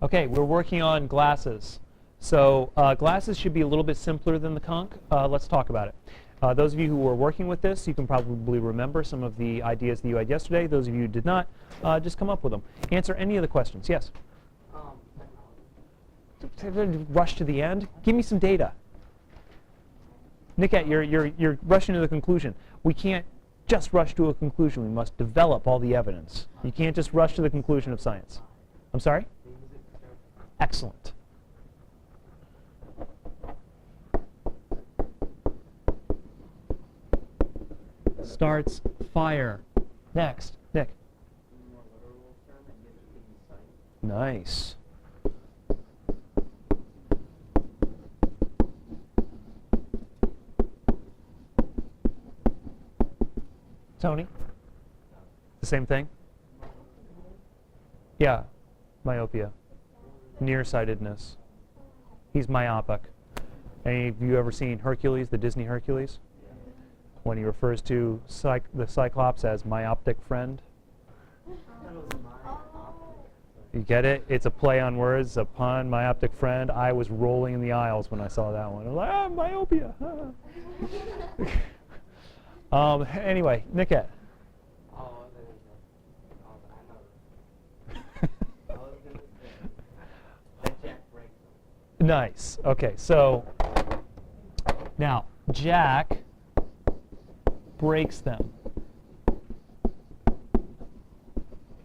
Okay, we're working on glasses. So glasses should be a little bit simpler than the conch. Let's talk about it. Those of you who were working with this, you can probably remember some of the ideas that you had yesterday. Those of you who did not, just come up with them. Answer any of the questions. Yes? Rush to the end? Give me some data. Niket, you're rushing to the conclusion. We can't just rush to a conclusion. We must develop all the evidence. You can't just rush to the conclusion of science. I'm sorry? Excellent. Starts fire. Next, Nick. Nice. Tony? The same thing? Yeah, myopia. Nearsightedness. He's myopic. Any of you ever seen Hercules, the Disney Hercules? When he refers to the Cyclops as myopic friend? You get it? It's a play on words, a pun, myopic friend. I was rolling in the aisles when I saw that one. I was like, myopia. Anyway, Niket. Nice. Okay, so now Jack breaks them.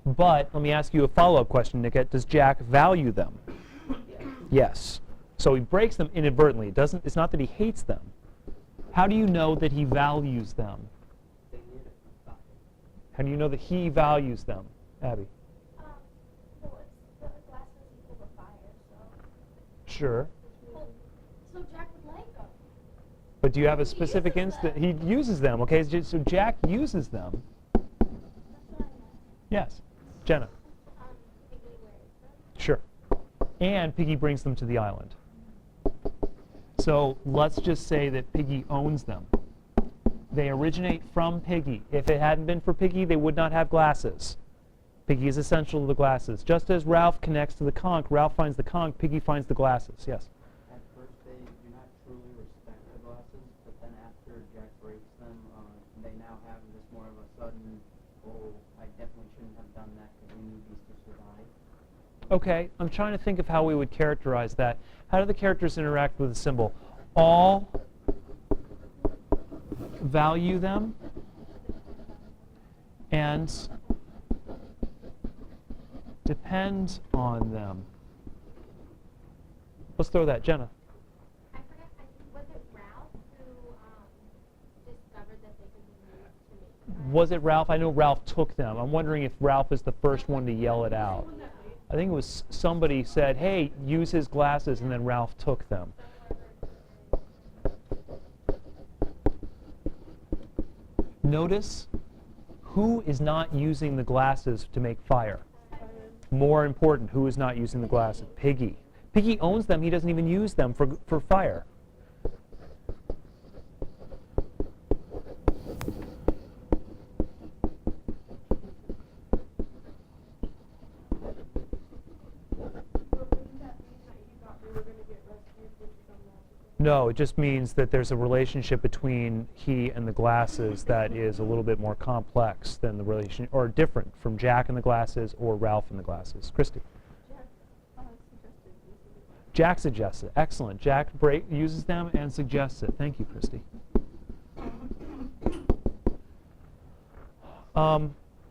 But let me ask you a follow-up question, Niket. Does Jack value them? Yes. So he breaks them inadvertently. It's not that he hates them. How do you know that he values them? How do you know that he values them, Abby? Well, the glass is equal to fire, so. Sure. Well, so Jack would like them. But do you have a specific instance? He uses them, okay? So Jack uses them. That's what I meant. Yes. Jenna. Piggy wears them. Sure. And Piggy brings them to the island. So let's just say that Piggy owns them. They originate from Piggy. If it hadn't been for Piggy, they would not have glasses. Piggy is essential to the glasses. Just as Ralph connects to the conch, Ralph finds the conch, Piggy finds the glasses. Yes? At first, they do not truly respect the glasses, but then after Jack breaks them, they now have this more of a sudden, oh, I definitely shouldn't have done that because we need these to survive. Okay, I'm trying to think of how we would characterize that. How do the characters interact with the symbol? All value them and depend on them. Let's throw that. Jenna. I forgot, was it Ralph who discovered that they could be used to make fire? Was it Ralph? I know Ralph took them. I'm wondering if Ralph is the first one to yell it out. I think it was somebody said, hey, use his glasses, and then Ralph took them. Notice who is not using the glasses to make fire. More important, who is not using the glasses? Piggy. Piggy owns them. He doesn't even use them for fire. No, it just means that there's a relationship between he and the glasses that is a little bit more complex than the relation, or different from Jack and the glasses or Ralph and the glasses. Christy. Jack suggests it. Excellent. Jack uses them and suggests it. Thank you, Christy.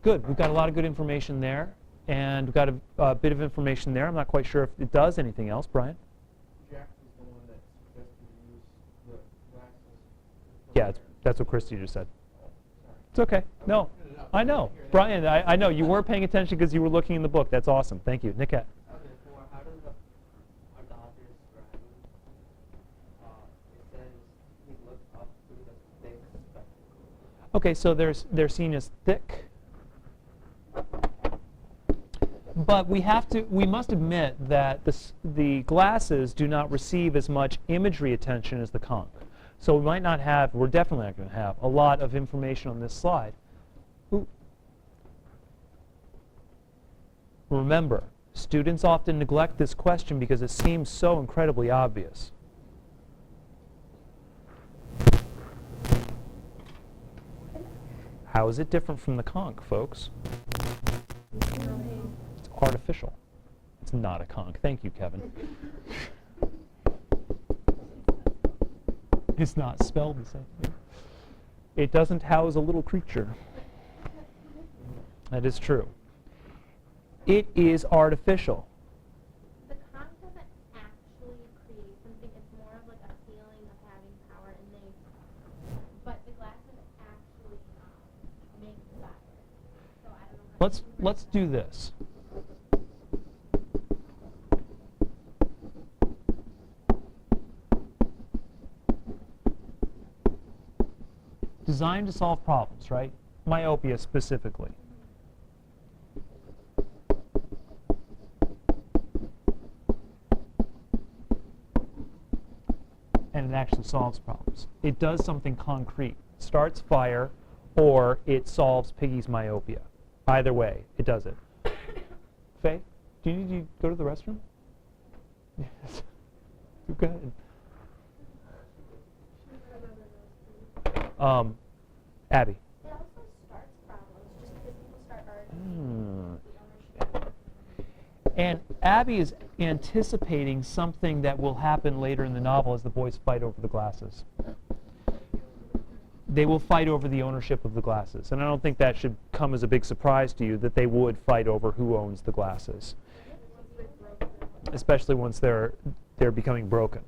Good. We've got a lot of good information there, and we've got a bit of information there. I'm not quite sure if it does anything else. Brian? Yeah, that's what Christy just said. It's okay. No, I know. Brian, I know. You weren't paying attention because you were looking in the book. That's awesome. Thank you. Niket. How does our doctor describe it says he looked up through the thick spectacles. Okay, so they're seen as thick. But we must admit that the glasses do not receive as much imagery attention as the conch. So we might not have, we're definitely not going to have, a lot of information on this slide. Ooh. Remember, Students often neglect this question because it seems so incredibly obvious. How is it different from the conch, folks? It's artificial. It's not a conch. Thank you, Kevin. It's not spelled the same. It doesn't house a little creature. That is true. It is artificial. The conch doesn't actually create something. It's more of like a feeling of having power, but the glasses actually make the fire. So I don't know. Let's do this. Designed to solve problems, right? Myopia specifically. And it actually solves problems. It does something concrete. Starts fire, or it solves Piggy's myopia. Either way, it does it. Faye, do you need to go to the restroom? Yes. Go ahead. Abby. It also starts problems just because people start arguing the ownership. And Abby is anticipating something that will happen later in the novel as the boys fight over the glasses. They will fight over the ownership of the glasses. And I don't think that should come as a big surprise to you that they would fight over who owns the glasses. Especially once they're becoming broken.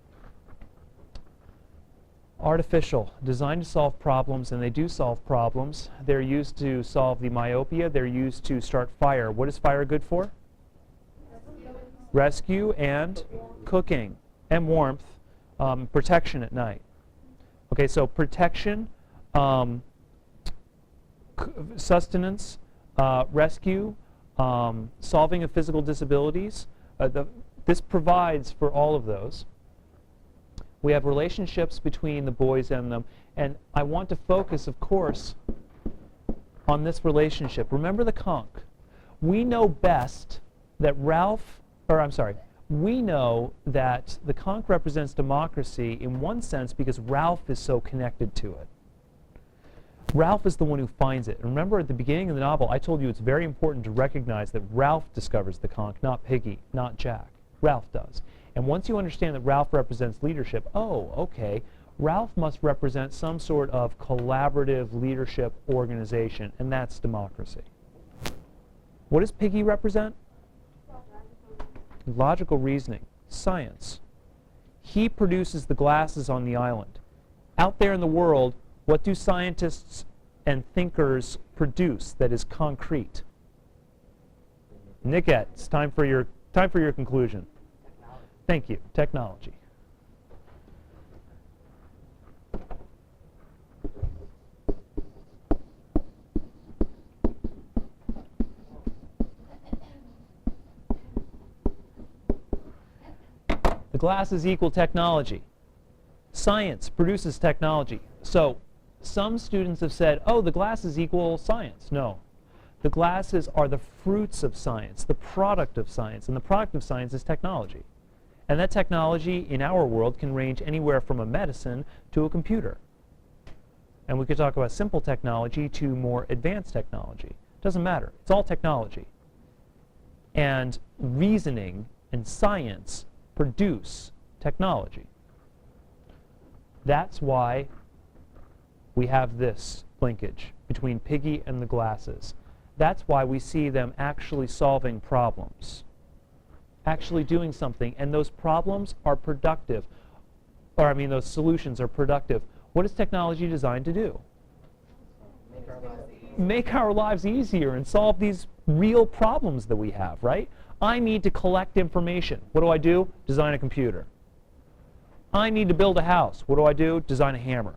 Artificial, designed to solve problems, and they do solve problems. They're used to solve the myopia. They're used to start fire. What is fire good for? Rescue and cooking and warmth, protection at night. Okay, so protection, sustenance, rescue, solving of physical disabilities. This provides for all of those. We have relationships between the boys and them. And I want to focus, of course, on this relationship. Remember the conch. We know best that we know that the conch represents democracy in one sense because Ralph is so connected to it. Ralph is the one who finds it. And remember at the beginning of the novel, I told you it's very important to recognize that Ralph discovers the conch, not Piggy, not Jack. Ralph does. And once you understand that Ralph represents leadership, oh, okay, Ralph must represent some sort of collaborative leadership organization, and that's democracy. What does Piggy represent? Logical reasoning, science. He produces the glasses on the island. Out there in the world, what do scientists and thinkers produce that is concrete? Nickette, it's time for your conclusion. Thank you. Technology. The glasses equal technology. Science produces technology. So some students have said, oh, the glasses equal science. No. The glasses are the fruits of science, the product of science, and the product of science is technology. And that technology in our world can range anywhere from a medicine to a computer. And we could talk about simple technology to more advanced technology. Doesn't matter. It's all technology. And reasoning and science produce technology. That's why we have this linkage between Piggy and the glasses. That's why we see them actually solving problems, actually doing something, and those problems are productive, or I mean those solutions are productive. What is technology designed to do? Make our lives easier and solve these real problems that we have, right? I need to collect information. What do? Design a computer. I need to build a house. What do? Design a hammer.